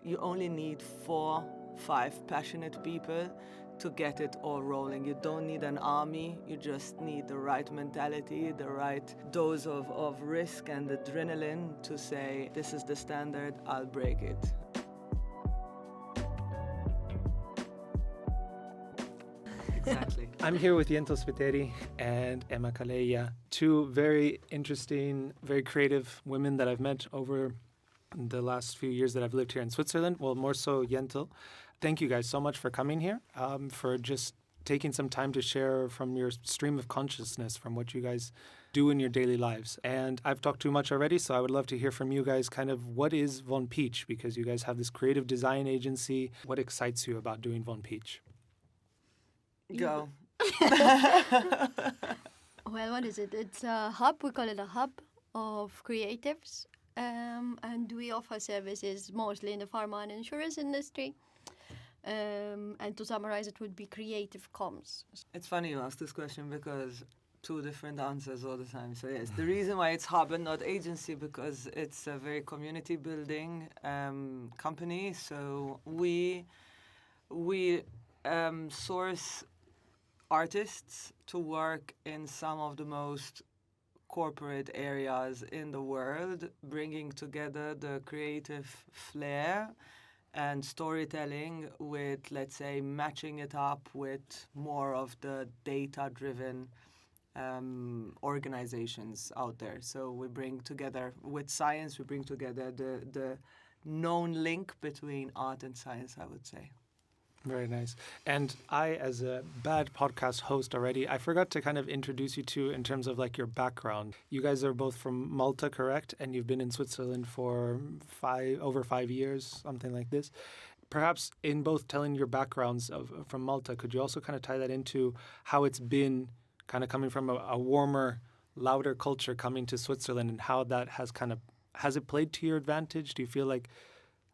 you only need 4-5 passionate people to get it all rolling. You don't need an army, you just need the right mentality, the right dose of risk and adrenaline to say, this is the standard, I'll break it. Exactly. I'm here with Yentl Spiteri and Emma Calleja, two very interesting, very creative women that I've met over the last few years that I've lived here in Switzerland. Well, more so Yentl. Thank you guys so much for coming here, for just taking some time to share from your stream of consciousness, from what you guys do in your daily lives. And I've talked too much already, so I would love to hear from you guys kind of what is Von Peach, because you guys have this creative design agency. What excites you about doing Von Peach? Go. Well, what is it? It's a hub. We call it a hub of creatives. And we offer services mostly in the pharma and insurance industry. And to summarize, it would be creative comms. It's funny you ask this question because two different answers all the time. So yes, the reason why it's hub and not agency, because it's a very community building company. So we source artists to work in some of the most corporate areas in the world, bringing together the creative flair and storytelling with, let's say, matching it up with more of the data-driven organizations out there. So we bring together, with science, we bring together the known link between art and science, I would say. Very nice. And I, as a bad podcast host already, I forgot to kind of introduce you two in terms of like your background. You guys are both from Malta, correct? And you've been in Switzerland for over 5 years, something like this. Perhaps in both telling your backgrounds from Malta, could you also kind of tie that into how it's been kind of coming from a warmer, louder culture coming to Switzerland, and how that has it played to your advantage? Do you feel like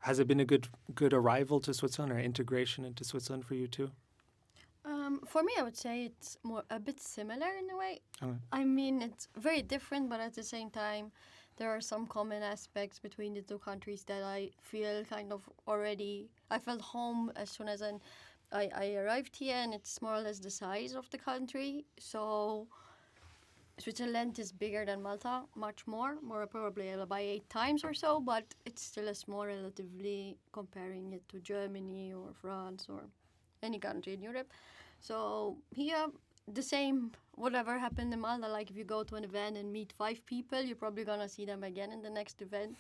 has it been a good arrival to Switzerland or integration into Switzerland for you too? For me, I would say it's a bit similar in a way. Okay. I mean, it's very different, but at the same time, there are some common aspects between the two countries that I feel kind of already. I felt home as soon as I arrived here, and it's more or less the size of the country. So Switzerland is bigger than Malta, much more probably by 8 times or so, but it's still a small relatively comparing it to Germany or France or any country in Europe. So here, the same, whatever happened in Malta, like if you go to an event and meet 5 people, you're probably going to see them again in the next event.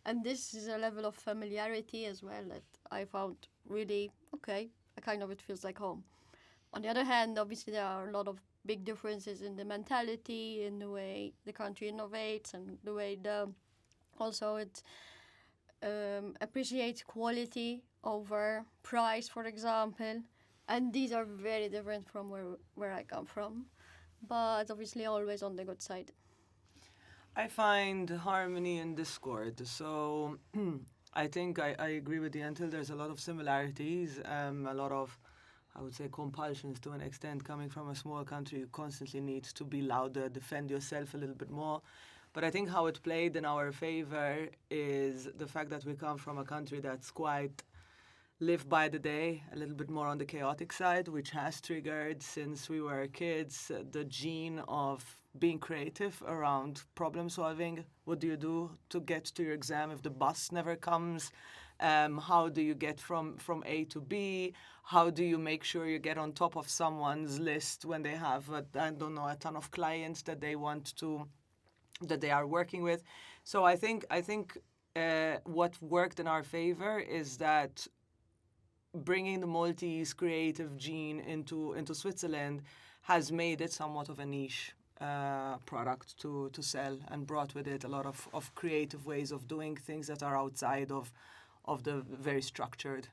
And this is a level of familiarity as well that I found really, okay, it feels like home. On the other hand, obviously there are a lot of big differences in the mentality, in the way the country innovates, and the way also it appreciates quality over price, for example. And these are very different from where I come from, but obviously always on the good side. I find harmony in discord. So I think I agree with Yentl. There's a lot of similarities, a lot of, I would say, compulsions to an extent. Coming from a small country, you constantly need to be louder, defend yourself a little bit more. But I think how it played in our favor is the fact that we come from a country that's quite live by the day, a little bit more on the chaotic side, which has triggered, since we were kids, the gene of being creative around problem solving. What do you do to get to your exam if the bus never comes? How do you get from A to B? How do you make sure you get on top of someone's list when they have, a ton of clients that they are working with? So I think what worked in our favor is that bringing the Maltese creative gene into Switzerland has made it somewhat of a niche product to sell, and brought with it a lot of creative ways of doing things that are outside of the very structured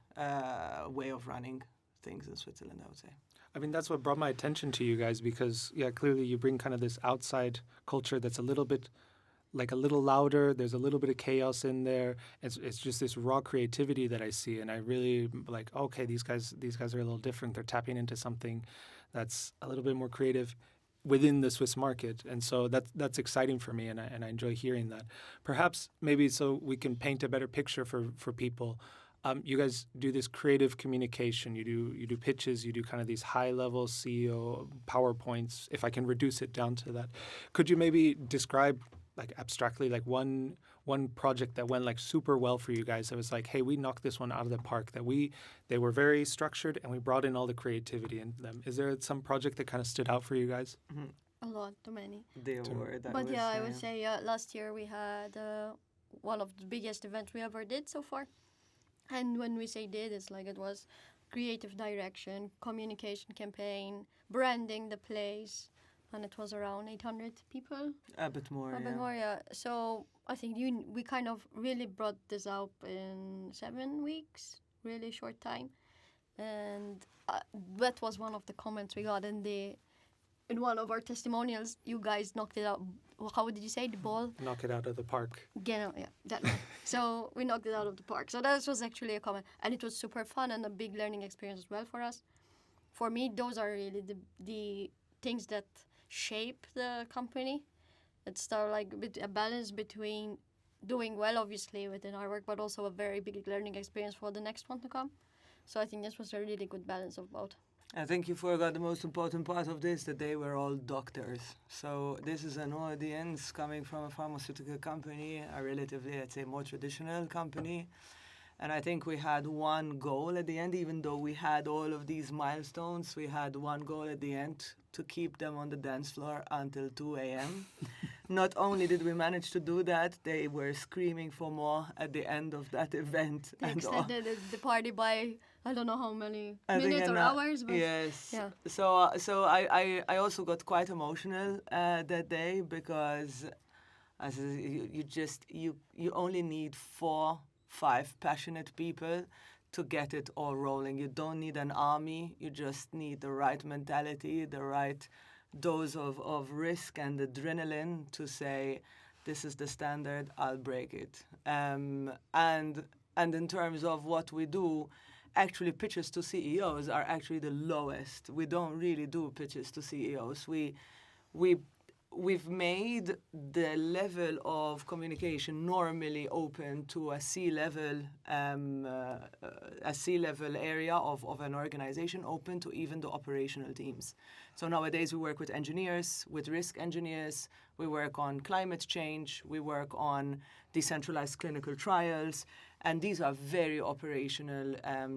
way of running things in Switzerland, I would say. I mean, that's what brought my attention to you guys, because, yeah, clearly you bring kind of this outside culture that's a little bit, like a little louder. There's a little bit of chaos in there. It's just this raw creativity that I see, and I really like, okay, these guys are a little different. They're tapping into something that's a little bit more creative within the Swiss market, and so that's exciting for me, and I enjoy hearing that. Perhaps maybe so we can paint a better picture for people. You guys do this creative communication. You do pitches. You do kind of these high level CEO PowerPoints. If I can reduce it down to that, could you maybe describe like abstractly like one project that went like super well for you guys? That was like, hey, we knocked this one out of the park. They were very structured and we brought in all the creativity into them. Is there some project that kind of stood out for you guys? A lot, too many. They were. That But was, yeah, I would say last year we had one of the biggest events we ever did so far. And when we say did, it's like it was creative direction, communication campaign, branding the place, and it was around 800 people. a bit more. A bit more, yeah. So I think we kind of really brought this up in 7 weeks, really short time, and that was one of the comments we got in one of our testimonials. You guys knocked it out. How did you say the ball? Knock it out of the park. Yeah, that one. So we knocked it out of the park. So that was actually a comment, and it was super fun and a big learning experience as well for us. For me, those are really the things that shape the company. It's like a balance between doing well, obviously, within our work, but also a very big learning experience for the next one to come. So I think this was a really good balance of both. I think you forgot the most important part of this, that they were all doctors. So this is an audience coming from a pharmaceutical company, a relatively, let's say, more traditional company. And I think we had one goal at the end, even though we had all of these milestones, we had one goal at the end, to keep them on the dance floor until 2 a.m. Not only did we manage to do that, they were screaming for more at the end of that event. They extended the party by I don't know how many I think minutes or hours. But yes. Yeah. So I also got quite emotional that day, because as you only need 4-5 passionate people to get it all rolling. You don't need an army. You just need the right mentality, the right dose of risk and adrenaline to say, this is the standard, I'll break it. And in terms of what we do, actually pitches to CEOs are actually the lowest. We don't really do pitches to CEOs. We've made the level of communication normally open to a C-level area of an organization, open to even the operational teams. So nowadays we work with engineers, with risk engineers, we work on climate change, we work on decentralized clinical trials, and these are very operational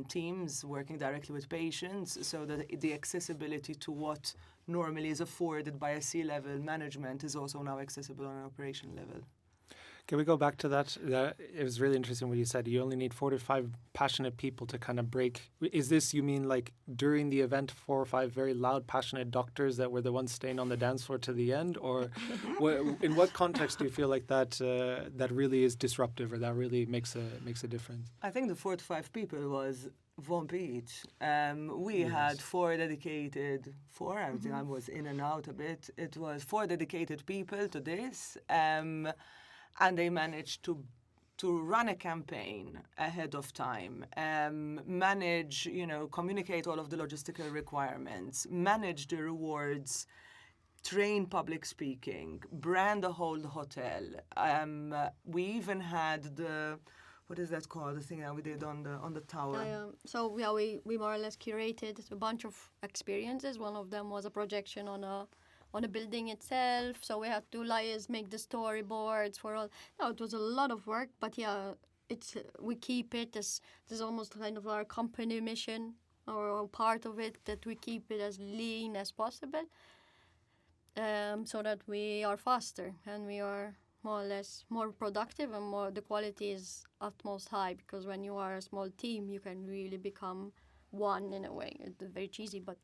teams working directly with patients, so that the accessibility to what normally is afforded by a C-level management is also now accessible on an operational level. Can we go back to that? It was really interesting what you said. You only need 4 to 5 passionate people to kind of break. Is this, you mean like during the event, 4 or 5 very loud, passionate doctors that were the ones staying on the dance floor to the end? Or in what context do you feel like that really is disruptive, or that really makes a difference? I think the 4 to 5 people was Vomp each. We had 4 dedicated, I think I was in and out a bit. It was 4 dedicated people to this. And they managed to run a campaign ahead of time, manage, communicate all of the logistical requirements, manage the rewards, train public speaking, brand the whole hotel. We even had what is that called? The thing that we did on the tower. So yeah, we more or less curated a bunch of experiences. One of them was a projection on a building itself, so we had to make the storyboards for all. No, it was a lot of work, but yeah, we keep it as almost kind of our company mission or part of it, that we keep it as lean as possible, so that we are faster and we are more or less more productive, and the quality is utmost high, because when you are a small team, you can really become one in a way. It's very cheesy, but.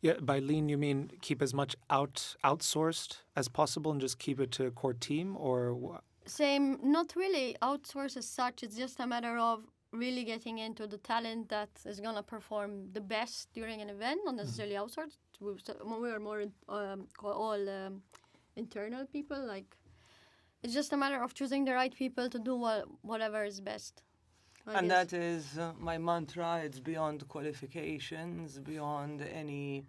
Yeah, by lean you mean keep as much outsourced as possible and just keep it to a core team, or Same, not really outsource as such. It's just a matter of really getting into the talent that is gonna perform the best during an event, not necessarily outsourced. We are more all internal people. Like, it's just a matter of choosing the right people to do whatever is best. And that is my mantra. It's beyond qualifications, beyond any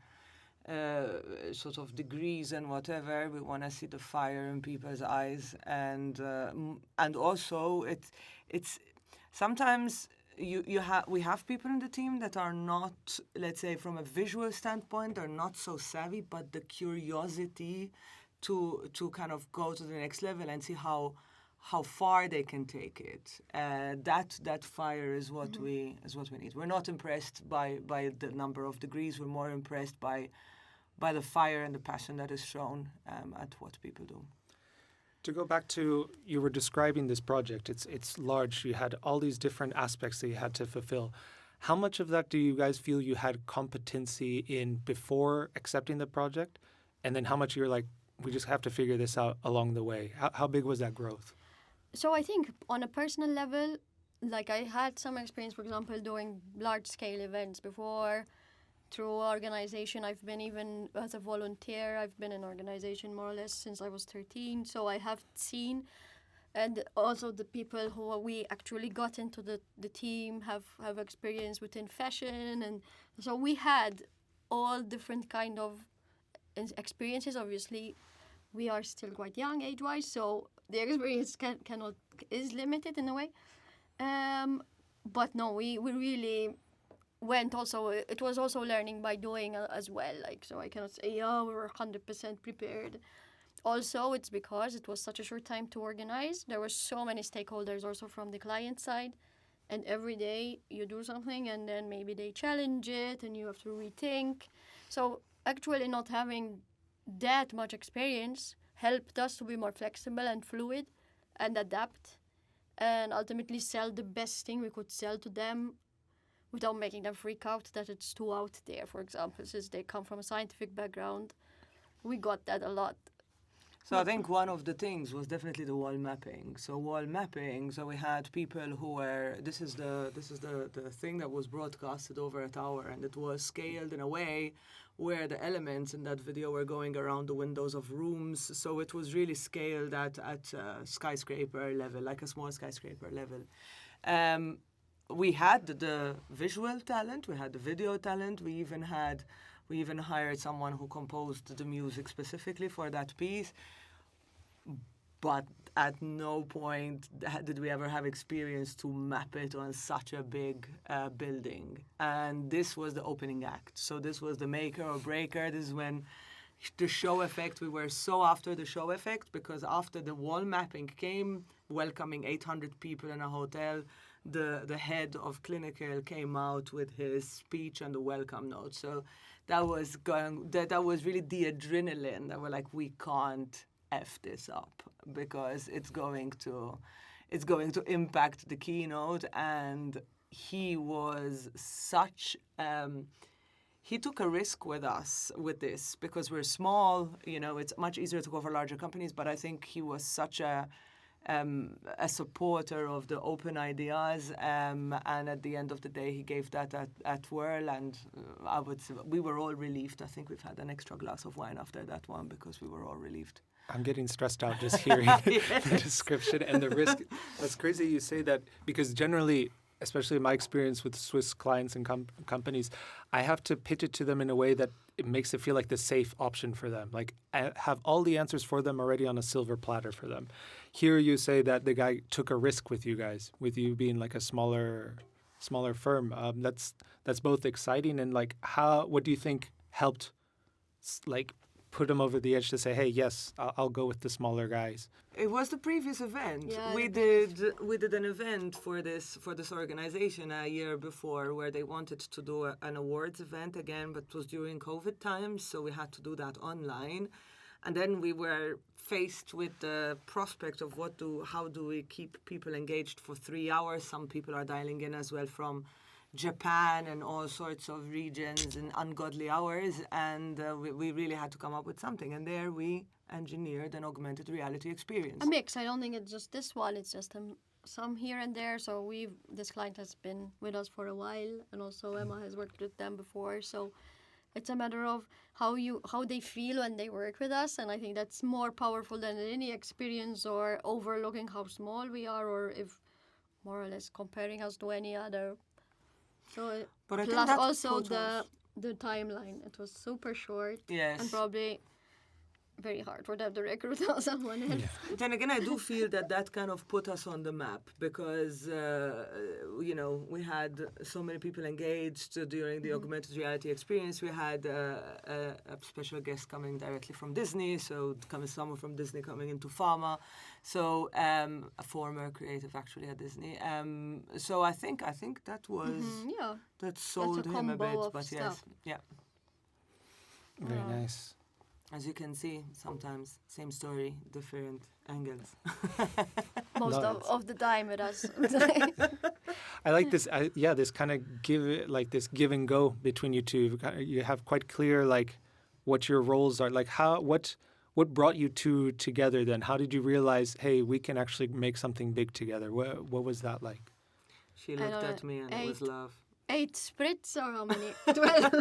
sort of degrees and whatever. We want to see the fire in people's eyes, and also it's sometimes we have people in the team that are not, let's say, from a visual standpoint, are not so savvy, but the curiosity to kind of go to the next level and see how far they can take it. That fire is what we need. We're not impressed by the number of degrees. We're more impressed by the fire and the passion that is shown at what people do. To go back to, you were describing this project. It's large. You had all these different aspects that you had to fulfill. How much of that do you guys feel you had competency in before accepting the project? And then how much you're like, we just have to figure this out along the way? How big was that growth? So I think on a personal level, like I had some experience, for example, doing large-scale events before. Through organization, I've been even as a volunteer, I've been in organization more or less since I was 13. So I have seen, and also the people who we actually got into the team have experience within fashion. And so we had all different kind of experiences. Obviously, we are still quite young age-wise, so the experience is limited in a way. But no, we really went also, it was also learning by doing as well. Like, so I cannot say, oh, we were 100% prepared. Also, it's because it was such a short time to organize. There were so many stakeholders also from the client side. And every day you do something and then maybe they challenge it and you have to rethink. So actually not having that much experience helped us to be more flexible and fluid and adapt and ultimately sell the best thing we could sell to them without making them freak out that it's too out there, for example, since they come from a scientific background. We got that a lot. So I think one of the things was definitely the wall mapping. So we had people who were, this is the thing that was broadcasted over a tower, and it was scaled in a way where the elements in that video were going around the windows of rooms. So it was really scaled at skyscraper level, like a small skyscraper level. We had the visual talent, we had the video talent, we even hired someone who composed the music specifically for that piece. But at no point did we ever have experience to map it on such a big building. And this was the opening act. So this was the maker or breaker. This is when the show effect, we were so after the show effect, because after the wall mapping came, welcoming 800 people in a hotel, the head of clinical came out with his speech and the welcome note. So that was really the adrenaline that we're like, we can't F this up because it's going to impact the keynote. And he was such he took a risk with us with this because we're small, it's much easier to go for larger companies, but I think he was such a supporter of the open ideas, and at the end of the day, he gave that at Whirl, and I would say we were all relieved. I think we've had an extra glass of wine after that one because we were all relieved. I'm getting stressed out just hearing the description and the risk. That's crazy you say that, because generally, especially in my experience with Swiss clients and companies, I have to pitch it to them in a way that it makes it feel like the safe option for them. Like I have all the answers for them already on a silver platter for them. Here you say that the guy took a risk with you guys, with you being like a smaller firm. That's both exciting and like what do you think helped like put him over the edge to say, hey, yes, I'll go with the smaller guys? It was the previous event. Yeah, we did an event for this organization a year before where they wanted to do an awards event again, but it was during COVID times, so we had to do that online. And then we were faced with the prospect of how do we keep people engaged for 3 hours? Some people are dialing in as well from Japan and all sorts of regions in ungodly hours, and we really had to come up with something. And there we engineered an augmented reality experience. A mix. I don't think it's just this one. It's just some here and there. So this client has been with us for a while, and also Emma has worked with them before. So it's a matter of how they feel when they work with us, and I think that's more powerful than any experience or overlooking how small we are, or if more or less comparing us to any other. So but I plus think also the timeline. It was super short. Yes. And probably very hard for them to recruit someone else. Yeah. Then again, I do feel that kind of put us on the map because, we had so many people engaged during the augmented reality experience. We had a special guest coming directly from Disney, so someone from Disney coming into pharma, so a former creative actually at Disney. So I think that was Yeah. that sold him a combo bit, of but stuff. yes, yeah. Very Yeah. nice. As you can see, sometimes same story, different angles. Most No, of the time it does. I like this. This kind of this give and go between you two. You have quite clear what your roles are. Like what brought you two together then? How did you realize, hey, we can actually make something big together? What was that like? She I looked don't at me and it was love. 8 spritz or how many? 12.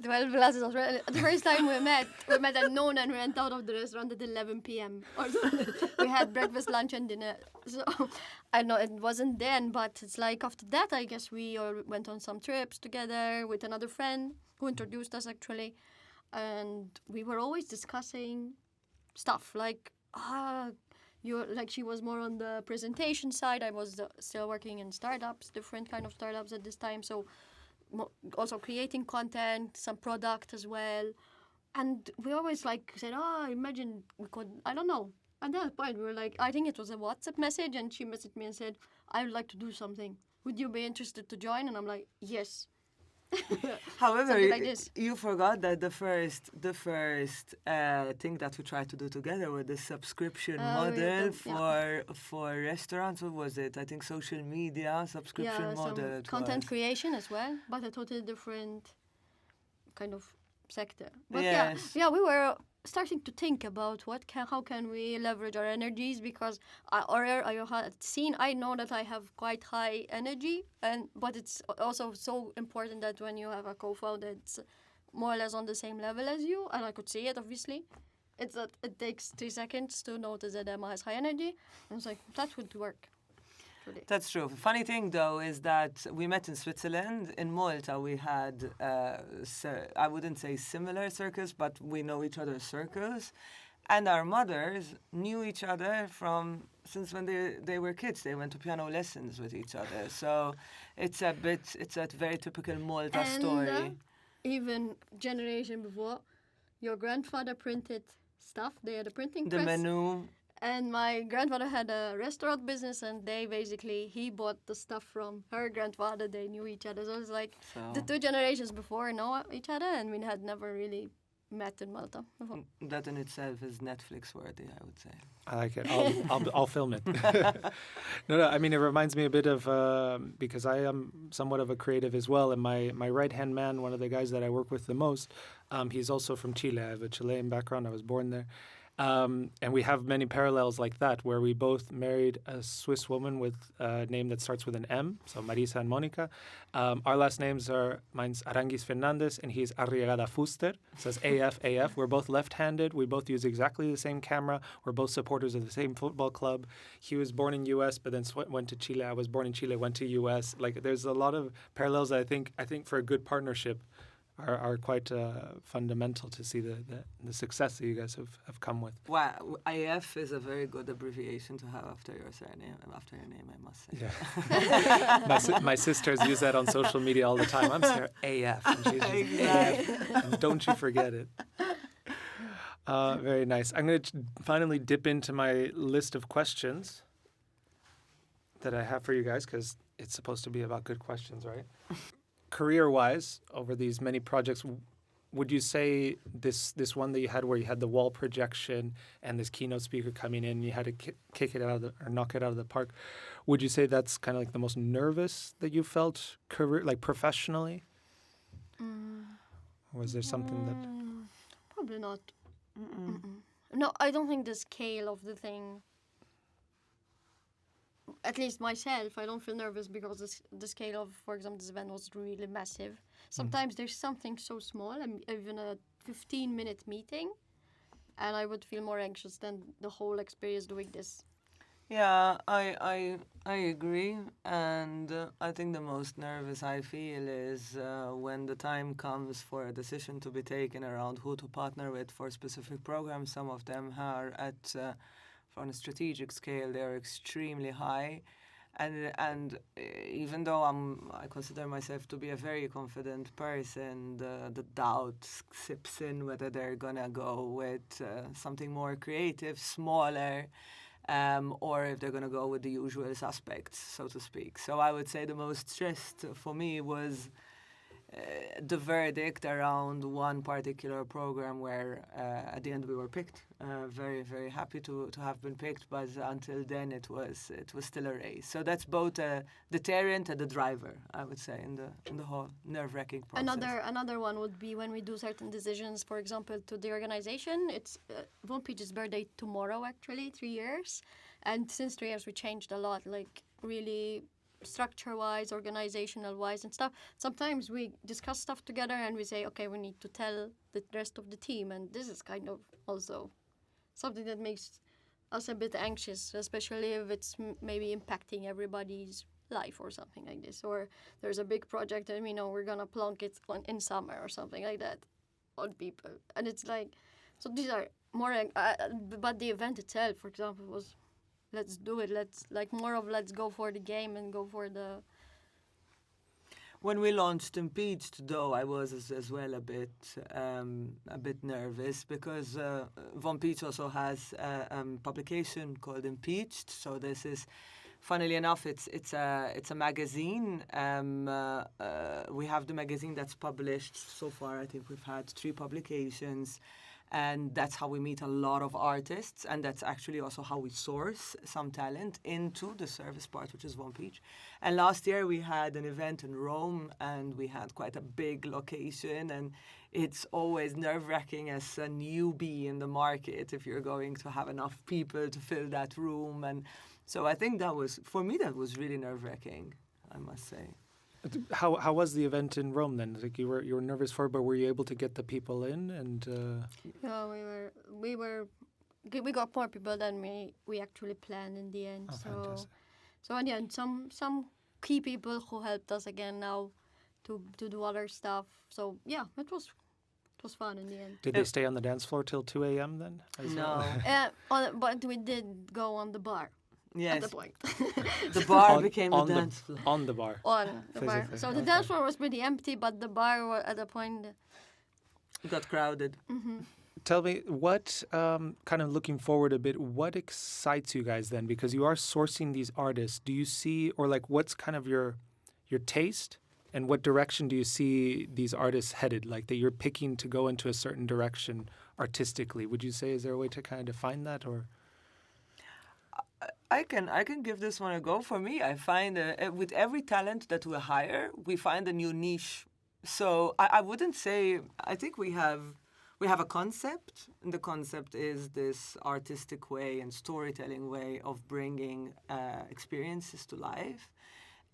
12 glasses of red. The first time we met at noon and we went out of the restaurant at 11 p.m. or something. We had breakfast, lunch, and dinner. So I know it wasn't then, but it's like after that, I guess we all went on some trips together with another friend who introduced us actually, and we were always discussing stuff like she was more on the presentation side. I was still working in startups, different kind of startups at this time. So also creating content, some product as well. And we always said, imagine we could, I don't know. At that point, we were like, I think it was a WhatsApp message. And she messaged me and said, I would like to do something. Would you be interested to join? And I'm like, yes. However, Something like this. you forgot that the first thing that we tried to do together was the subscription model for restaurants. What was it? I think social media subscription model. Some content creation as well, but a totally different kind of sector. But Yes. we were starting to think about how can we leverage our energies, because I had seen, I know that I have quite high energy, but it's also so important that when you have a co-founder, it's more or less on the same level as you, and I could see it obviously. It's that it takes 3 seconds to notice that Emma has high energy, and I was like, that would work. That's true. The funny thing, though, is that we met in Switzerland. In Malta, we had, I wouldn't say similar circles, but we know each other's circles. And our mothers knew each other since when they were kids. They went to piano lessons with each other. So it's a very typical Malta story. Even generation before, your grandfather printed stuff. They had a printing The press. menu. And my grandfather had a restaurant business, and he bought the stuff from her grandfather. They knew each other. So it was like the 2 generations before know each other, and we had never really met in Malta before. That in itself is Netflix worthy, I would say. I like it. I'll film it. No. I mean, it reminds me a bit of because I am somewhat of a creative as well, and my right hand man, one of the guys that I work with the most, he's also from Chile. I have a Chilean background. I was born there. And we have many parallels like that, where we both married a Swiss woman with a name that starts with an M, so Marisa and Monica. Our last names are, mine's Aranguis Fernandez, and he's Arriagada Fuster. It says AF. We're both left-handed. We both use exactly the same camera. We're both supporters of the same football club. He was born in U.S., but then went to Chile. I was born in Chile, went to U.S. Like, there's a lot of parallels that I think for a good partnership are quite fundamental to see the success that you guys have come with. Wow, IF is a very good abbreviation to have after your surname, after your name, I must say. Yeah. my sisters use that on social media all the time. I'm Sarah AF, and she's just Exactly. AF. And don't you forget it. Very nice. I'm going to finally dip into my list of questions that I have for you guys, because it's supposed to be about good questions, right? Career-wise, over these many projects, would you say this one that you had where you had the wall projection and this keynote speaker coming in, you had to kick it out of or knock it out of the park, would you say that's kind of like the most nervous that you felt professionally? Or was there something that... Probably not. No, I don't think the scale of the thing, at least myself, I don't feel nervous because the scale of, for example, this event was really massive. Sometimes there's something so small, even a 15-minute meeting, and I would feel more anxious than the whole experience doing this. Yeah, I agree, and I think the most nervous I feel is when the time comes for a decision to be taken around who to partner with for specific programs. Some of them are at on a strategic scale, they are extremely high, and even though I consider myself to be a very confident person, the doubt sips in whether they're gonna go with something more creative, smaller, or if they're going to go with the usual suspects, so to speak. So I would say the most stressed for me was the verdict around one particular program where at the end we were picked. Very, very happy to have been picked, but until then it was still a race. So that's both a deterrent and a driver, I would say, in the whole nerve-wracking process. Another one would be when we do certain decisions, for example, to the organization. It's Von Peach's birthday tomorrow, actually, 3 years. And since 3 years, we changed a lot, like really structure-wise, organizational-wise and stuff. Sometimes we discuss stuff together and we say, okay, we need to tell the rest of the team. And this is kind of also something that makes us a bit anxious, especially if it's maybe impacting everybody's life or something like this, or there's a big project and we know we're gonna plonk it in summer or something like that on people, and it's like, so these are more but the event itself, for example, was let's do it, let's go for the game and go for the. When we launched Impeached, though, I was as well a bit nervous because Von Peach also has a publication called Impeached. So this is, funnily enough, it's a magazine. We have the magazine that's published so far. I think we've had 3 publications. And that's how we meet a lot of artists, and that's actually also how we source some talent into the service part, which is Von Peach. And last year we had an event in Rome, and we had quite a big location, and it's always nerve-wracking as a newbie in the market if you're going to have enough people to fill that room. And so I think for me, that was really nerve-wracking, I must say. How was the event in Rome then? Like you were nervous for it, but were you able to get the people in? And Yeah, we got more people than we actually planned in the end. fantastic. So and yeah, and some key people who helped us again now to do other stuff. So yeah, it was fun in the end. Did they stay on the dance floor till 2 a.m. then? No. But we did go on the bar. Yes. At the point. The bar became the dance floor. On the bar. On the bar. Physically, So the okay. dance floor was pretty empty, but the bar at the point. It got crowded. Mm-hmm. Tell me, what, kind of looking forward a bit, what excites you guys then? Because you are sourcing these artists. Do you see, or like what's kind of your taste? And what direction do you see these artists headed? Like that you're picking to go into a certain direction artistically. Would you say, is there a way to kind of define that, or? I can give this one a go. For me, I find with every talent that we hire, we find a new niche. So I wouldn't say, I think we have a concept, and the concept is this artistic way and storytelling way of bringing experiences to life.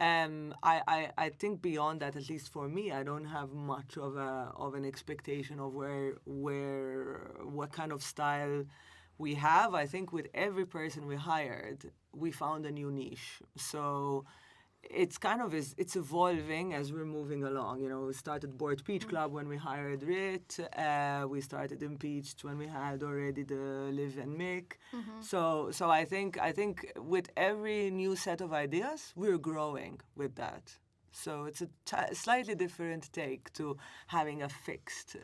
I think beyond that, at least for me, I don't have much of an expectation of what kind of style we have. I think with every person we hired, we found a new niche. So it's kind of it's evolving as we're moving along. You know, we started Board Peach Club when we hired Rit. We started Impeached when we had already the Liv and Mick. So I think with every new set of ideas, we're growing with that. So it's a slightly different take to having a fixed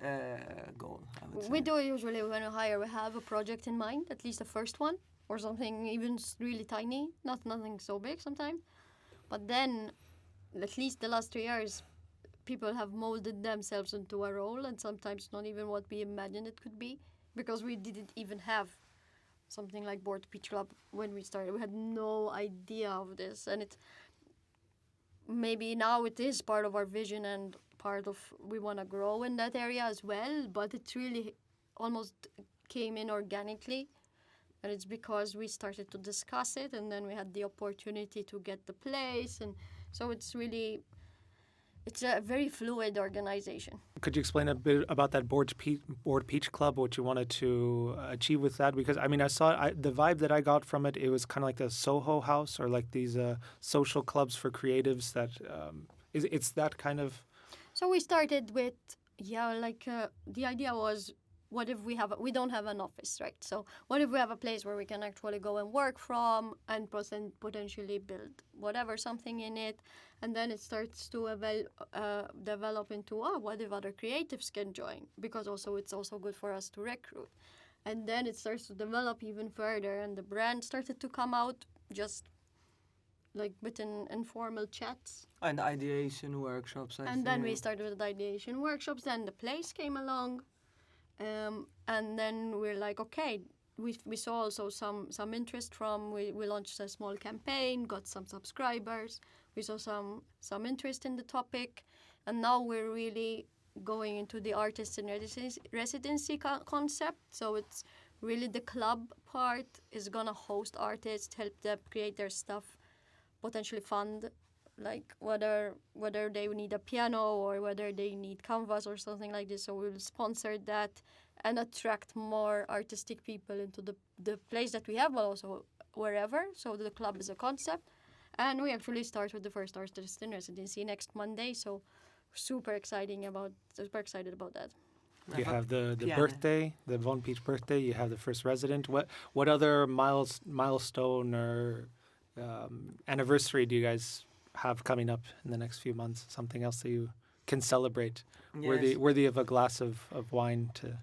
goal, I would say. We do it usually when we hire. We have a project in mind, at least the first one, or something even really tiny, nothing so big sometimes. But then, at least the last 3 years, people have molded themselves into a role, and sometimes not even what we imagined it could be, because we didn't even have something like Board Peach Club when we started. We had no idea of this, and it's maybe now it is part of our vision and part of we want to grow in that area as well, but it really almost came in organically, and it's because we started to discuss it, and then we had the opportunity to get the place, and so it's it's a very fluid organization. Could you explain a bit about that Board Peach Club, what you wanted to achieve with that? Because, I mean, the vibe that I got from it, it was kind of like the Soho House or like these social clubs for creatives that, it's that kind of... So we started with, the idea was, what if we don't have an office, right? So what if we have a place where we can actually go and work from and potentially build something in it, and then it starts to develop into, what if other creatives can join? Because it's also good for us to recruit. And then it starts to develop even further, and the brand started to come out just like within informal chats. And ideation workshops, and then we started with the ideation workshops, then the place came along. And then we're like, okay, we saw also some interest from, we launched a small campaign, got some subscribers, we saw some interest in the topic, and now we're really going into the artists in residency concept. So it's really the club part is gonna host artists, help them create their stuff, potentially fund, like whether they need a piano or whether they need canvas or something like this. So we'll sponsor that and attract more artistic people into the place that we have, but also wherever. So the club is a concept. And we actually start with the first artist in residency next Monday. So super excited about that. You have the piano. birthday, the Von Peach birthday. You have the first resident. What other milestone or anniversary do you guys have coming up in the next few months? Something else that you can celebrate, Yes. worthy of a glass of wine to...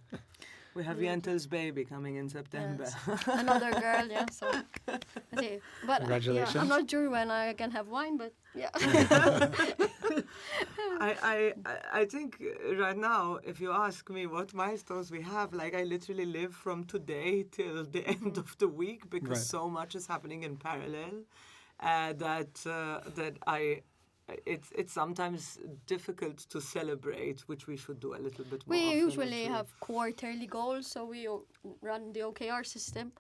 We have Yentl's baby coming in September. Yes. Another girl, yeah. So, but Congratulations. I'm not sure when I can have wine, but yeah. I think right now, if you ask me what milestones we have, like I literally live from today till the end of the week because Right. so much is happening in parallel it's sometimes difficult to celebrate, which we should do a little bit more. We often, usually actually. have quarterly goals, so we run the OKR system,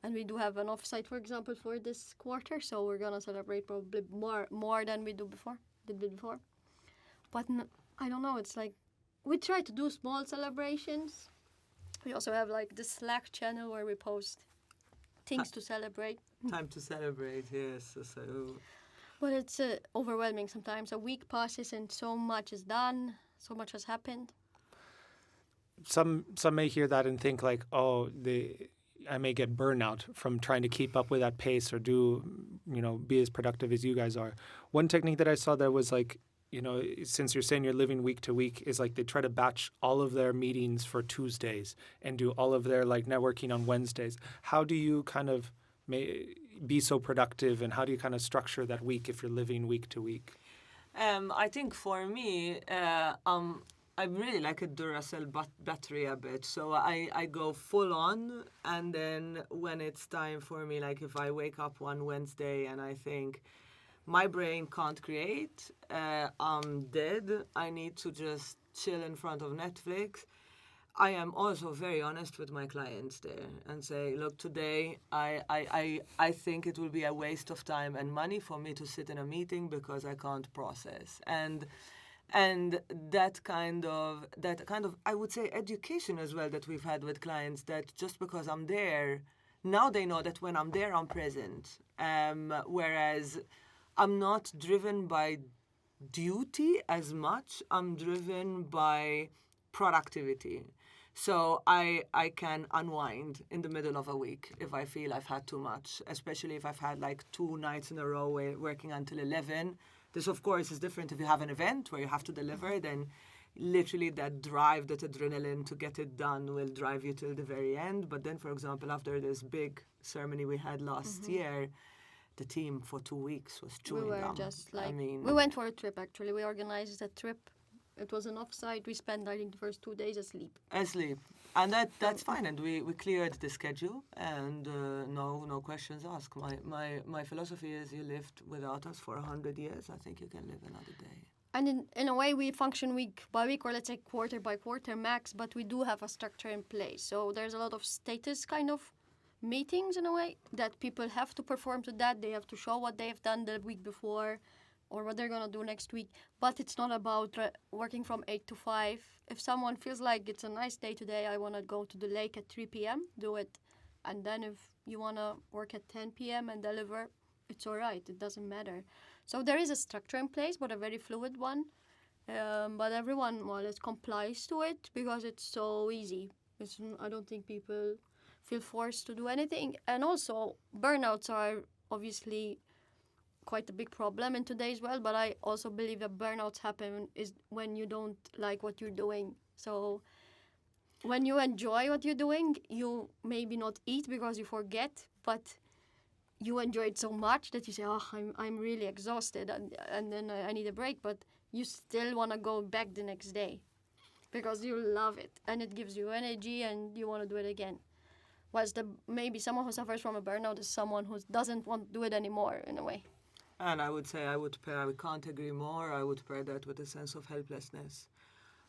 and we do have an offsite, for example, for this quarter. So we're gonna celebrate probably more than we did before. But I don't know. It's like we try to do small celebrations. We also have like the Slack channel where we post things to celebrate. Time to celebrate, yes. So But it's overwhelming sometimes. A week passes and so much is done, so much has happened. Some may hear that and think like, oh, I may get burnout from trying to keep up with that pace or be as productive as you guys are. One technique that I saw that was like, since you're saying you're living week to week, is like they try to batch all of their meetings for Tuesdays and do all of their like networking on Wednesdays. How do you kind of be so productive, and how do you kind of structure that week if you're living week to week? I think for me, I'm really like a Duracell battery a bit. So I go full on, and then when it's time for me, like if I wake up one Wednesday and I think my brain can't create, I'm dead, I need to just chill in front of Netflix. I am also very honest with my clients there and say, look, today I think it will be a waste of time and money for me to sit in a meeting because I can't process. And that kind of I would say education as well that we've had with clients, that just because I'm there, now they know that when I'm there I'm present. Whereas I'm not driven by duty as much, I'm driven by productivity. So I can unwind in the middle of a week if I feel I've had too much, especially if I've had like 2 nights in a row working until 11. This, of course, is different if you have an event where you have to deliver, then literally that drive, that adrenaline to get it done will drive you till the very end. But then, for example, after this big ceremony we had last year, the team for 2 weeks was chewing We were gum. just like, I mean, we went for a trip actually. We organized a trip. It was an offsite. We spent, I think, the first 2 days asleep. Asleep. And that's fine. And we cleared the schedule, and no questions asked. My philosophy is, you lived without us for 100 years. I think you can live another day. And in a way, we function week by week, or let's say quarter by quarter max, but we do have a structure in place. So there's a lot of status kind of meetings in a way that people have to perform to that. They have to show what they have done the week before, or what they're gonna do next week. But it's not about working from 8 to 5. If someone feels like it's a nice day today, I wanna go to the lake at 3 p.m. Do it, and then if you wanna work at 10 p.m. and deliver, it's all right. It doesn't matter. So there is a structure in place, but a very fluid one. But everyone more or less complies to it because it's so easy. I don't think people feel forced to do anything. And also, burnouts are obviously quite a big problem in today's world, but I also believe that burnouts happen is when you don't like what you're doing. So when you enjoy what you're doing, you maybe not eat because you forget, but you enjoy it so much that you say, oh, I'm really exhausted and then I need a break, but you still want to go back the next day because you love it and it gives you energy and you want to do it again. Whilst maybe someone who suffers from a burnout is someone who doesn't want to do it anymore in a way. And I would say I can't agree more. I would pair that with a sense of helplessness.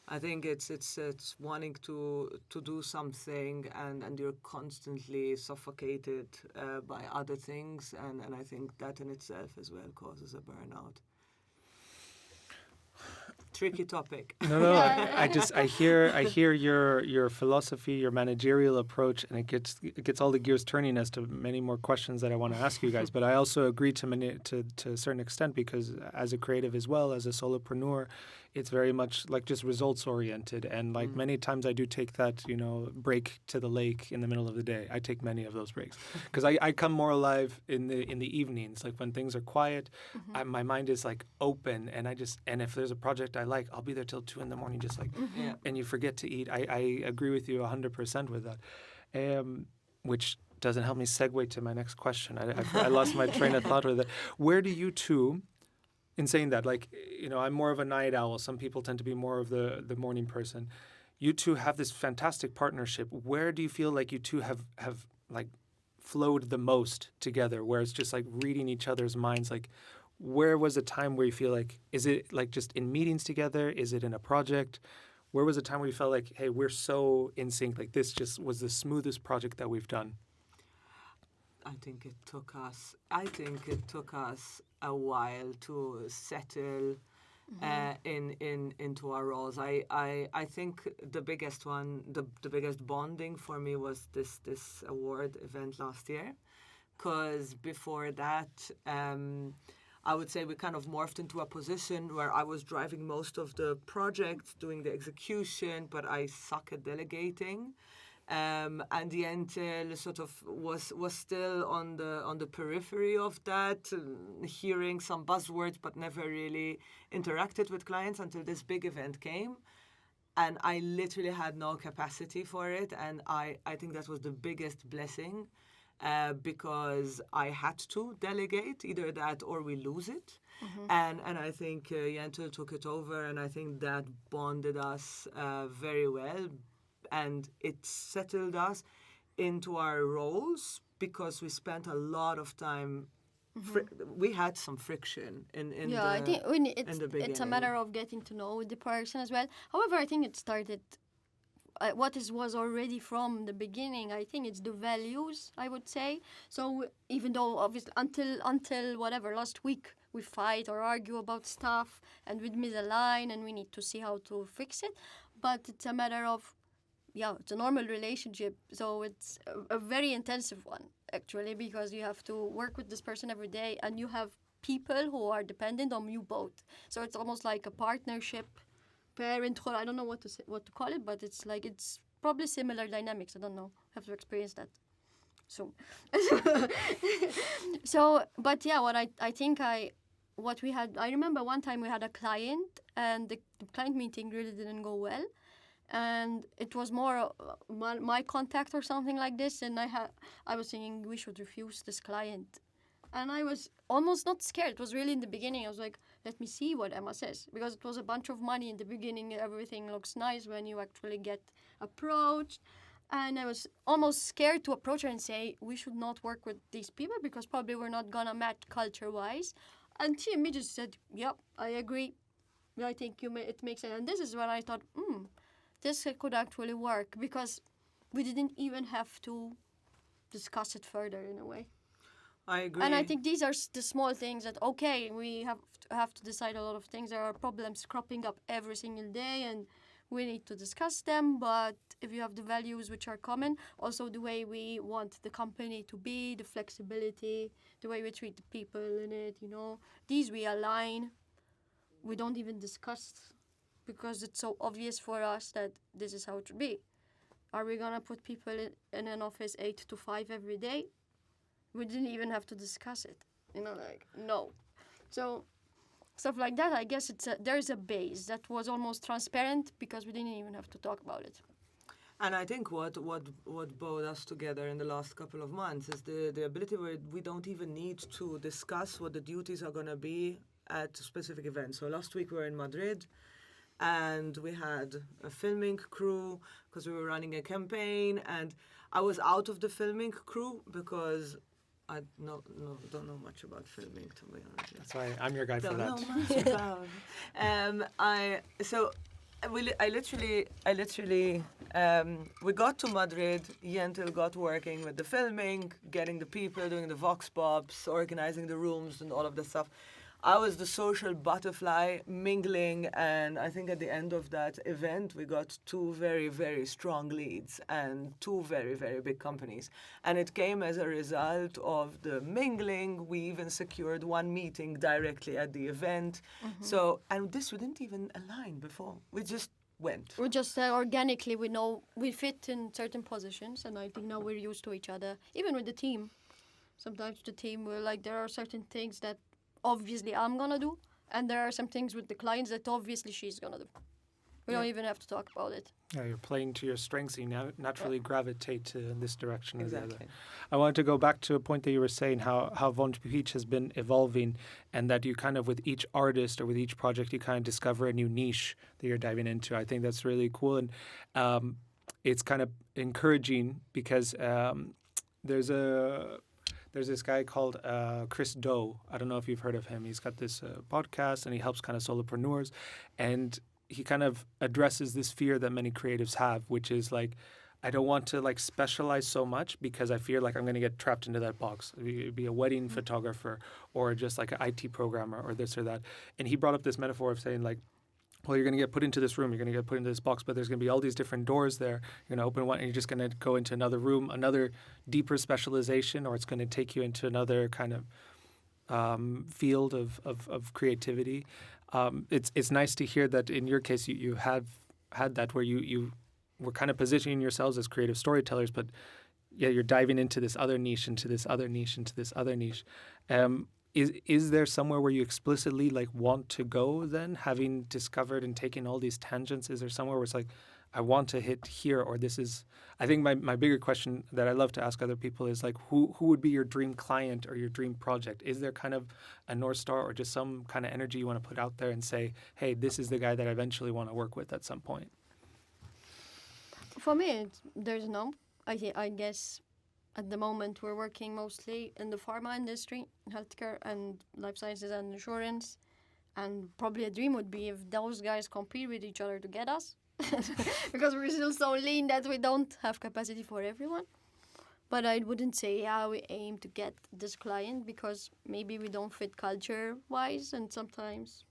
I think it's wanting to do something and you're constantly suffocated by other things, and I think that in itself as well causes a burnout. Tricky topic. No. I hear your philosophy, your managerial approach, and it gets all the gears turning as to many more questions that I want to ask you guys. But I also agree to a certain extent because as a creative as well as a solopreneur, it's very much like just results oriented. And like many times I do take that, break to the lake in the middle of the day. I take many of those breaks because I come more alive in the evenings, like when things are quiet. My mind is like open, and if there's a project I like, I'll be there till 2 a.m. just like, and you forget to eat. I agree with you 100% with that, which doesn't help me segue to my next question. I lost my train of thought with it. Where do you two, in saying that, like, I'm more of a night owl. Some people tend to be more of the morning person. You two have this fantastic partnership. Where do you feel like you two have like flowed the most together, where it's just like reading each other's minds? Like, where was a time where you feel like, is it like just in meetings together? Is it in a project? Where was a time where you felt like, hey, we're so in sync, like this just was the smoothest project that we've done? I think it took us a while to settle into our roles. I think the biggest one, the biggest bonding for me was this award event last year, because before that, I would say we kind of morphed into a position where I was driving most of the projects, doing the execution, but I suck at delegating. And the Yentl sort of was still on the periphery of that, hearing some buzzwords, but never really interacted with clients until this big event came. And I literally had no capacity for it. And I think that was the biggest blessing. Because I had to delegate, either that or we lose it. And I think Yentl took it over, and I think that bonded us very well, and it settled us into our roles because we spent a lot of time. We had some friction in I think in the beginning. It's a matter of getting to know the person as well. However, I think it started. Was already from the beginning. I think it's the values, I would say. So even though obviously until whatever last week we fight or argue about stuff and we misalign and we need to see how to fix it, but it's a matter of it's a normal relationship. So it's a very intensive one actually, because you have to work with this person every day and you have people who are dependent on you both. So it's almost like a partnership. Parenthood, I don't know what to call it, but it's probably similar dynamics. I don't know. I have to experience that. But yeah, what we had, I remember one time we had a client and the client meeting really didn't go well. And it was more my contact or something like this. And I was thinking we should refuse this client. And I was almost not scared. It was really in the beginning. I was like, let me see what Emma says. Because it was a bunch of money in the beginning. Everything looks nice when you actually get approached. And I was almost scared to approach her and say, we should not work with these people because probably we're not going to match culture-wise. And she immediately said, yep, I agree. I think it makes sense. And this is when I thought, this could actually work. Because we didn't even have to discuss it further in a way. I agree. And I think these are the small things that, okay, we have to decide a lot of things. There are problems cropping up every single day, and we need to discuss them. But if you have the values which are common, also the way we want the company to be, the flexibility, the way we treat the people in it, these we align. We don't even discuss because it's so obvious for us that this is how it should be. Are we gonna put people in an office 8 to 5 every day? We didn't even have to discuss it. No. So stuff like that, I guess there's a base that was almost transparent because we didn't even have to talk about it. And I think what brought us together in the last couple of months is the ability where we don't even need to discuss what the duties are going to be at specific events. So last week we were in Madrid, and we had a filming crew because we were running a campaign, and I was out of the filming crew because I don't know much about filming, to be honest. That's why I'm your guy for Don't that. know much about. I literally we got to Madrid. Yentl got working with the filming, getting the people, doing the vox pops, organizing the rooms, and all of the stuff. I was the social butterfly mingling, and I think at the end of that event we got 2 very, very strong leads and 2 very, very big companies. And it came as a result of the mingling. We even secured 1 meeting directly at the event. Mm-hmm. So, and this we didn't even align before. We just went. We just organically, we know we fit in certain positions, and I think now we're used to each other. Even with the team, sometimes the team we're like, there are certain things that obviously I'm gonna do, and there are some things with the clients that obviously she's gonna do. We don't even have to talk about it. Yeah, you're playing to your strengths. You naturally gravitate to this direction or the other. Exactly. I wanted to go back to a point that you were saying, how Von Peach has been evolving, and that you kind of, with each artist or with each project, you kind of discover a new niche that you're diving into. I think that's really cool, and it's kind of encouraging because there's this guy called Chris Do. I don't know if you've heard of him. He's got this podcast, and he helps kind of solopreneurs, and he kind of addresses this fear that many creatives have, which is like, I don't want to like specialize so much because I fear like I'm going to get trapped into that box. Be a wedding photographer or just like an IT programmer or this or that. And he brought up this metaphor of saying like, well, you're going to get put into this room, you're going to get put into this box, but there's going to be all these different doors there. You're going to open one and you're just going to go into another room, another deeper specialization, or it's going to take you into another kind of field of creativity. It's nice to hear that in your case you have had that where you were kind of positioning yourselves as creative storytellers, but yeah, you're diving into this other niche, into this other niche, into this other niche. Is there somewhere where you explicitly like want to go then, having discovered and taken all these tangents? Is there somewhere where it's like, I want to hit here, or this is, I think my bigger question that I love to ask other people is like, who would be your dream client or your dream project? Is there kind of a North Star or just some kind of energy you want to put out there and say, hey, this is the guy that I eventually want to work with at some point? For me, there's no. I guess at the moment we're working mostly in the pharma industry, healthcare and life sciences and insurance. And probably a dream would be if those guys compete with each other to get us. Because we're still so lean that we don't have capacity for everyone. But I wouldn't say, yeah, we aim to get this client because maybe we don't fit culture-wise, and sometimes...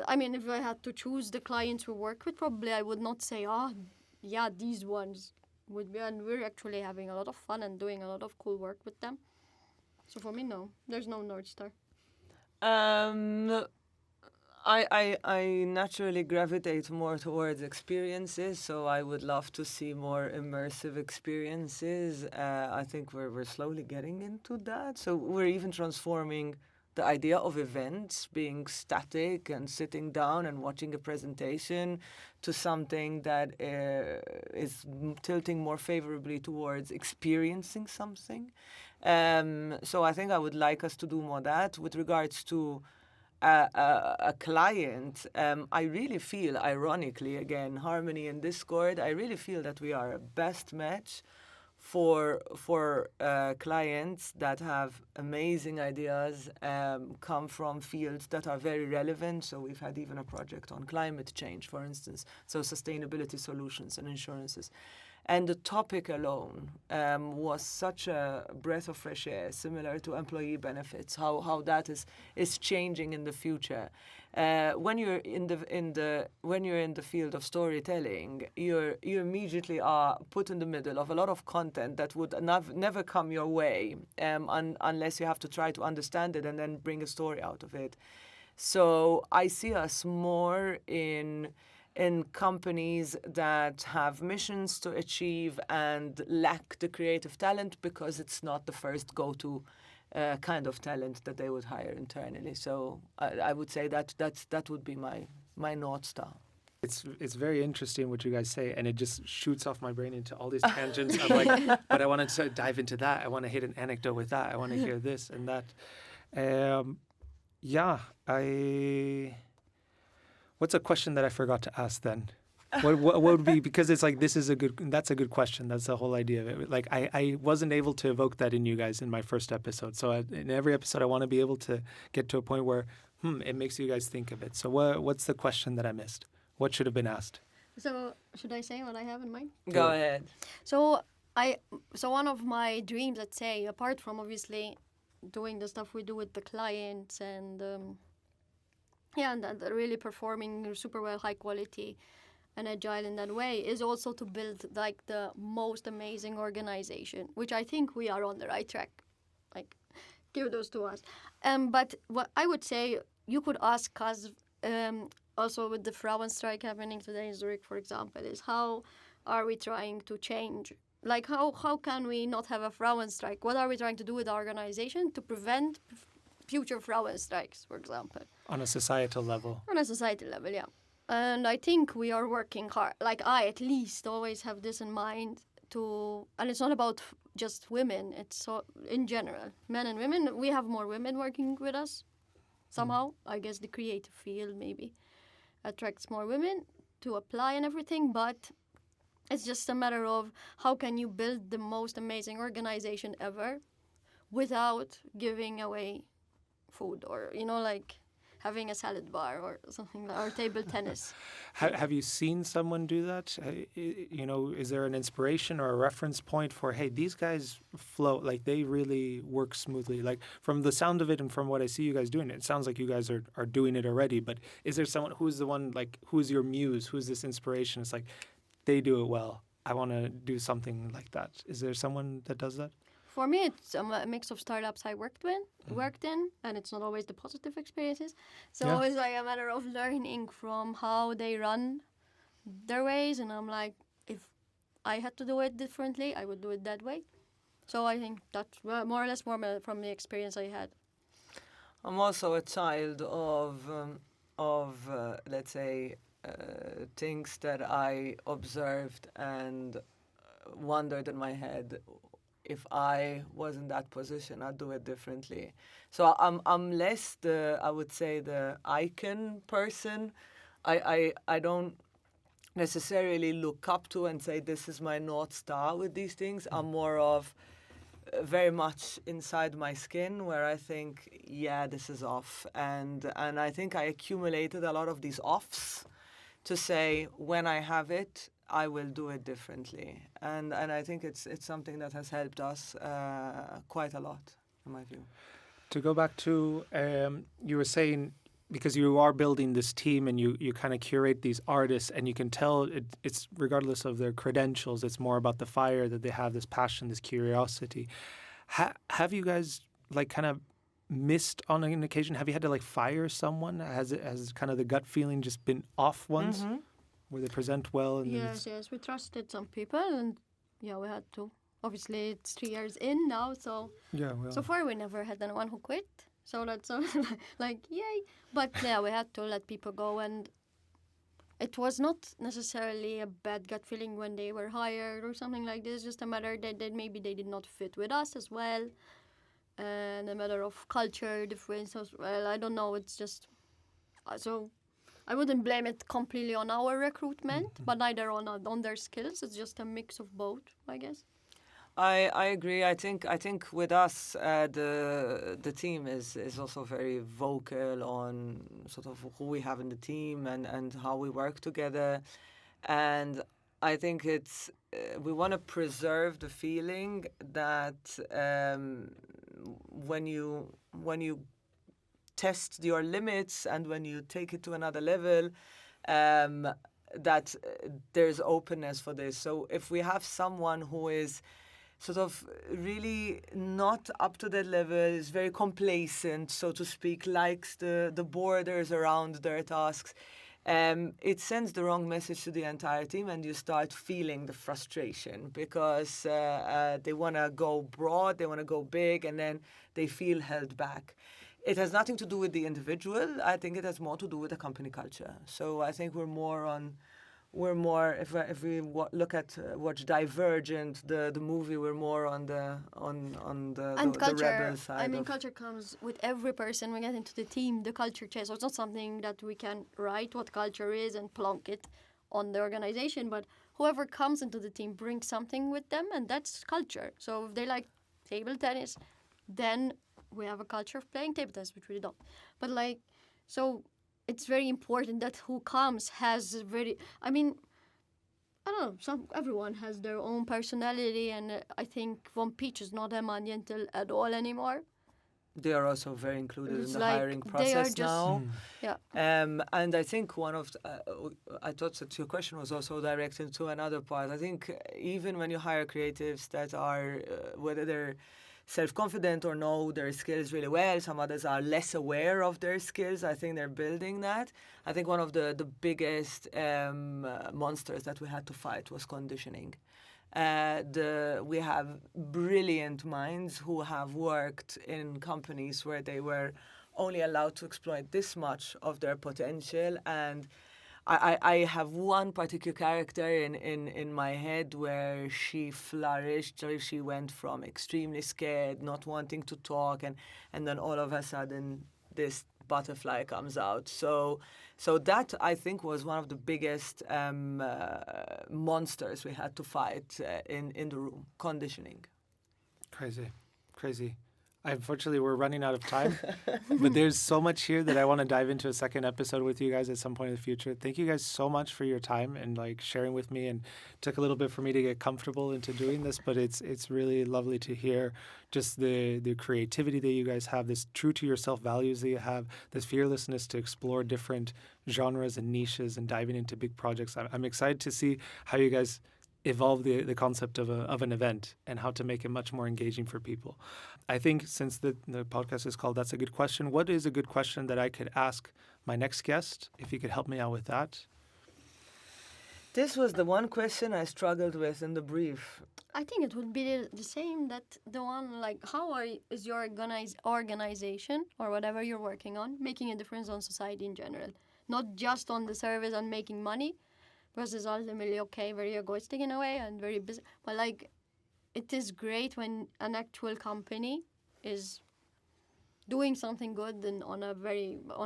I mean, if I had to choose the clients we work with, probably I would not say, yeah, these ones would be, and we're actually having a lot of fun and doing a lot of cool work with them. So for me, no, there's no North Star. I naturally gravitate more towards experiences, so I would love to see more immersive experiences. I think we're slowly getting into that. So we're even transforming the idea of events being static and sitting down and watching a presentation to something that is tilting more favorably towards experiencing something. So I think I would like us to do more that. With regards to a client, I really feel, ironically, again, Harmony and Discord, I really feel that we are a best match for clients that have amazing ideas, come from fields that are very relevant. So we've had even a project on climate change, for instance, so sustainability solutions and insurances. And the topic alone was such a breath of fresh air, similar to employee benefits, how that is changing in the future. When you're in the field of storytelling, you immediately are put in the middle of a lot of content that would never come your way unless you have to try to understand it and then bring a story out of it. So I see us more in companies that have missions to achieve and lack the creative talent because it's not the first go-to kind of talent that they would hire internally. So I would say that would be my North Star. It's very interesting what you guys say, and it just shoots off my brain into all these tangents. I'm like, but I want to dive into that. I want to hit an anecdote with that. I want to hear this and that. What's a question that I forgot to ask then? What would be, because it's like, that's a good question. That's the whole idea of it. Like, I wasn't able to evoke that in you guys in my first episode. So in every episode, I want to be able to get to a point where, it makes you guys think of it. So what's the question that I missed? What should have been asked? So should I say what I have in mind? Go ahead. So one of my dreams, let's say, apart from obviously doing the stuff we do with the clients and and really performing super well, high quality and agile in that way, is also to build like the most amazing organization, which I think we are on the right track. Like, give those to us. But what I would say, you could ask us, also with the Frauenstreik happening today in Zurich, for example, is how are we trying to change? Like, how can we not have a Frauenstreik? What are we trying to do with our organization to prevent future Frauenstreiks, for example? On a societal level. On a societal level, yeah. And I think we are working hard. Like, I at least always have this in mind and it's not about just women, it's so in general, men and women. We have more women working with us somehow. I guess the creative field maybe attracts more women to apply and everything, but it's just a matter of how can you build the most amazing organization ever without giving away food, or like having a salad bar or something, or table tennis. Have you seen someone do that? Is there an inspiration or a reference point for, hey, these guys flow, like they really work smoothly? Like, from the sound of it and from what I see you guys doing, it sounds like you guys are doing it already. But is there someone who's the one, like, who's your muse? Who's this inspiration? It's like, they do it well. I want to do something like that. Is there someone that does that? For me, it's a mix of startups I worked in, and it's not always the positive experiences. So it's like a matter of learning from how they run their ways, and I'm like, if I had to do it differently, I would do it that way. So I think that's more or less from the experience I had. I'm also a child of let's say, things that I observed and wondered in my head. If I was in that position, I'd do it differently. So I'm less I would say the icon person. I don't necessarily look up to and say this is my North Star with these things. I'm more of very much inside my skin, where I think, yeah, this is off. And I think I accumulated a lot of these offs to say, when I have it, I will do it differently. And I think it's something that has helped us quite a lot, in my view. To go back to, you were saying, because you are building this team and you kind of curate these artists, and you can tell it's regardless of their credentials, it's more about the fire that they have, this passion, this curiosity. Have you guys like kind of missed on an occasion? Have you had to like fire someone? Has kind of the gut feeling just been off once? Mm-hmm. Where they present well? And yes, we trusted some people, and we had to. Obviously, it's 3 years in now, so so far we never had anyone who quit. So that's like, yay. But yeah, we had to let people go, and it was not necessarily a bad gut feeling when they were hired or something like this. Just a matter that maybe they did not fit with us as well, and a matter of culture difference as well. I don't know. It's just so. I wouldn't blame it completely on our recruitment, but neither on their skills. It's just a mix of both, I guess. I agree. I think with us, the team is also very vocal on sort of who we have in the team and how we work together. And I think it's we want to preserve the feeling that when you test your limits and when you take it to another level, that there's openness for this. So if we have someone who is sort of really not up to that level, is very complacent, so to speak, likes the borders around their tasks, it sends the wrong message to the entire team, and you start feeling the frustration because they want to go broad, they want to go big, and then they feel held back. It has nothing to do with the individual. I think it has more to do with the company culture. So I think if we look at watch Divergent, the movie, we're more on the culture. rebel side. I mean, culture comes with every person we get into the team. The culture changes. So it's not something that we can write what culture is and plonk it on the organization. But whoever comes into the team brings something with them, and that's culture. So if they like table tennis, then we have a culture of playing table tennis, which we don't. But so it's very important that who comes has I don't know, everyone has their own personality, and I think Von Peach is not Emma and Yentl at all anymore. They are also very included It's in the hiring they are process just- now. Yeah. And I think I thought that your question was also directed to another part. I think even when you hire creatives that are, whether they're self-confident or know their skills really well, some others are less aware of their skills. I think they're building that. I think one of the biggest monsters that we had to fight was conditioning. We have brilliant minds who have worked in companies where they were only allowed to exploit this much of their potential, and I have one particular character in my head where she flourished. She went from extremely scared, not wanting to talk, and then all of a sudden this butterfly comes out. So that, I think, was one of the biggest monsters we had to fight in the room, conditioning. Crazy. Unfortunately, we're running out of time, but there's so much here that I want to dive into a second episode with you guys at some point in the future. Thank you guys so much for your time and sharing with me, and it took a little bit for me to get comfortable into doing this, but it's really lovely to hear just the creativity that you guys have, this true to yourself values that you have, this fearlessness to explore different genres and niches and diving into big projects. I'm excited to see how you guys evolve the concept of an event and how to make it much more engaging for people. I think since the podcast is called That's a Good Question, what is a good question that I could ask my next guest, if you could help me out with that? This was the one question I struggled with in the brief. I think it would be the same, that the one is your organization or whatever you're working on making a difference on society in general, not just on the service and making money, because it's ultimately very egoistic in a way and very busy. But it is great when an actual company is doing something good and on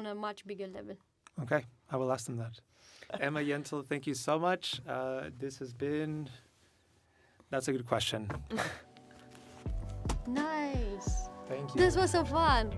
a much bigger level. Okay, I will ask them that. Emma, Yentl, thank you so much. That's a good question. Nice. Thank you. This was so fun.